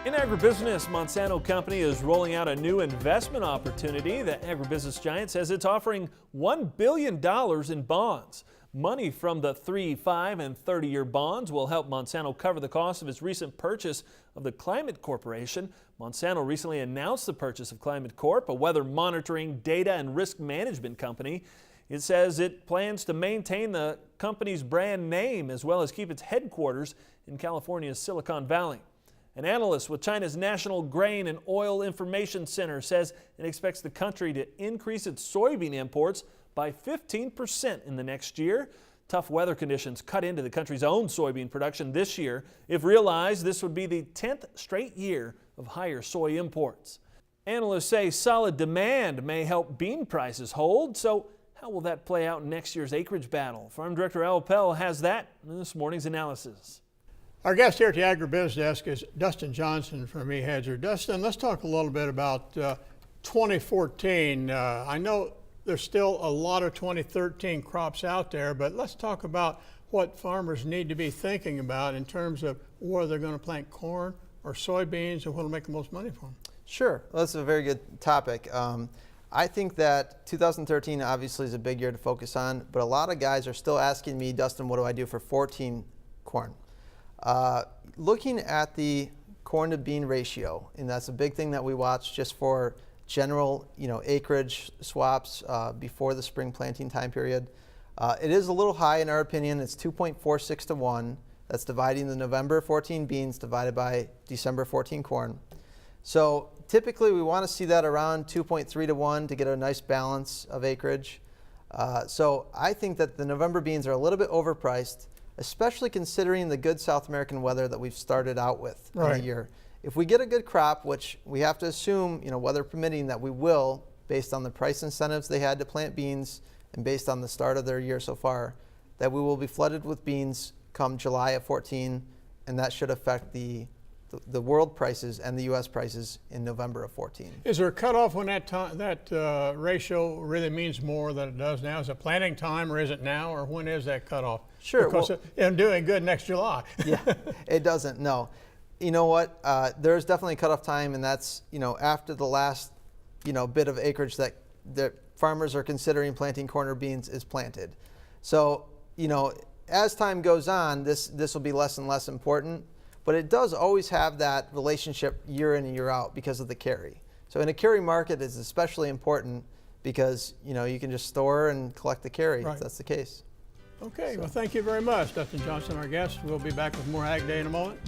In agribusiness, Monsanto Company is rolling out a new investment opportunity. The agribusiness giant says it's offering $1 billion in bonds. Money from the 3-, 5-, and 30-year bonds will help Monsanto cover the cost of its recent purchase of the Climate Corporation. Monsanto recently announced the purchase of Climate Corp, a weather monitoring, data, and risk management company. It says it plans to maintain the company's brand name as well as keep its headquarters in California's Silicon Valley. An analyst with China's National Grain and Oil Information Center says it expects the country to increase its soybean imports by 15% in the next year. Tough weather conditions cut into the country's own soybean production this year. If realized, this would be the 10th straight year of higher soy imports. Analysts say solid demand may help bean prices hold. So how will that play out in next year's acreage battle? Farm Director Al Pell has that in this morning's analysis. Our guest here at the Agribiz Desk is Dustin Johnson from EHedger. Dustin, let's talk a little bit about 2014. I know there's still a lot of 2013 crops out there, but let's talk about what farmers need to be thinking about in terms of whether they're going to plant corn or soybeans and what will make the most money for them. Sure, well, that's a very good topic. I think that 2013 obviously is a big year to focus on, but a lot of guys are still asking me, Dustin, what do I do for 14 corn? Looking at the corn to bean ratio, and that's a big thing that we watch just for general, acreage swaps before the spring planting time period. It is a little high in our opinion. It's 2.46 to 1. That's dividing the November 14 beans divided by December 14 corn. So typically we want to see that around 2.3 to 1 to get a nice balance of acreage. So I think that the November beans are a little bit overpriced, especially considering the good South American weather that we've started out with in the year. If we get a good crop, which we have to assume, weather permitting, that we will, based on the price incentives they had to plant beans and based on the start of their year so far, that we will be flooded with beans come July of 14, and that should affect the world prices and the U.S. prices in November of 14. Is there a cutoff when that ratio really means more than it does now? Is it planting time, or is it now, or when is that cutoff? Sure. Because I'm doing good next July. Yeah, it doesn't, no. You know what, there's definitely a cutoff time, and that's, after the last, bit of acreage that the farmers are considering planting corn or beans is planted. So, as time goes on, this will be less and less important. But it does always have that relationship year in and year out because of the carry. So in a carry market, it's especially important because you can just store and collect the carry if that's the case. Okay, well, thank you very much, Dustin Johnson, our guest. We'll be back with more Ag Day in a moment.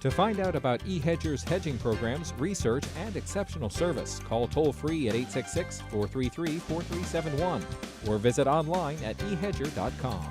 To find out about EHedger's hedging programs, research, and exceptional service, call toll-free at 866-433-4371 or visit online at ehedger.com.